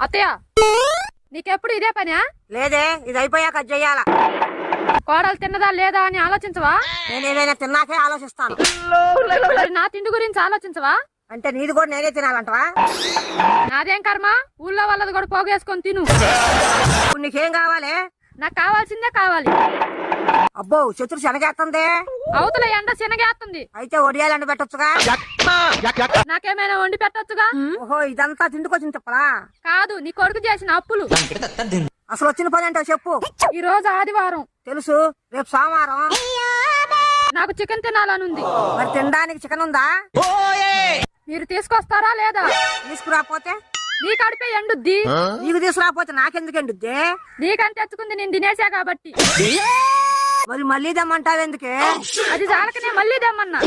అత్తయ్య నీకెప్పుడు ఇదే పనా? లేదే, ఇది అయిపోయాక అది చెయ్యాల. కోడలు తిన్నదా లేదా అని ఆలోచించవా? నేను ఏదైనా తిన్నాకే ఆలోచిస్తాను. మరి నా తిండి గురించి ఆలోచించవా? అంటే నీది కూడా నేనే తినాలంటవా? నాదేం కర్మ, ఊళ్ళో వాళ్ళది కూడా పోగేసుకొని తిను. ఇప్పుడు నీకేం కావాలి? నాకు కావాల్సిందే కావాలి. అబ్బో, శత్రు శనగేస్తుంది. అవతల ఎండ శనగేస్తుంది. అయితే ఒడియాలు ఎండ పెట్టొచ్చుగా. నాకేమైనా వండి పెట్టొచ్చుగా. ఓహో, ఇదంతా తిండికొచ్చిన తిప్పలా? కాదు, నీ కొడుకు చేసిన అప్పులు. అసలు వచ్చిన పని ఏంటో చెప్పు. ఈ రోజు ఆదివారం తెలుసు, రేపు సోమవారం. నాకు చికెన్ తినాలనుంది. మరి తినడానికి చికెన్ ఉందా? మీరు తీసుకొస్తారా లేదా? తీసుకురాపోతే నీ కడిపే ఎండుద్ది. నీకు తీసుకురాపోతే నాకెందుకు ఎండుద్ది? నీకని తెచ్చుకుంది నేను తినేసా కాబట్టి. మరి మళ్ళీ దమ్మంటావు ఎందుకే? అది చాలకనే మళ్ళీ దమ్మన్నా.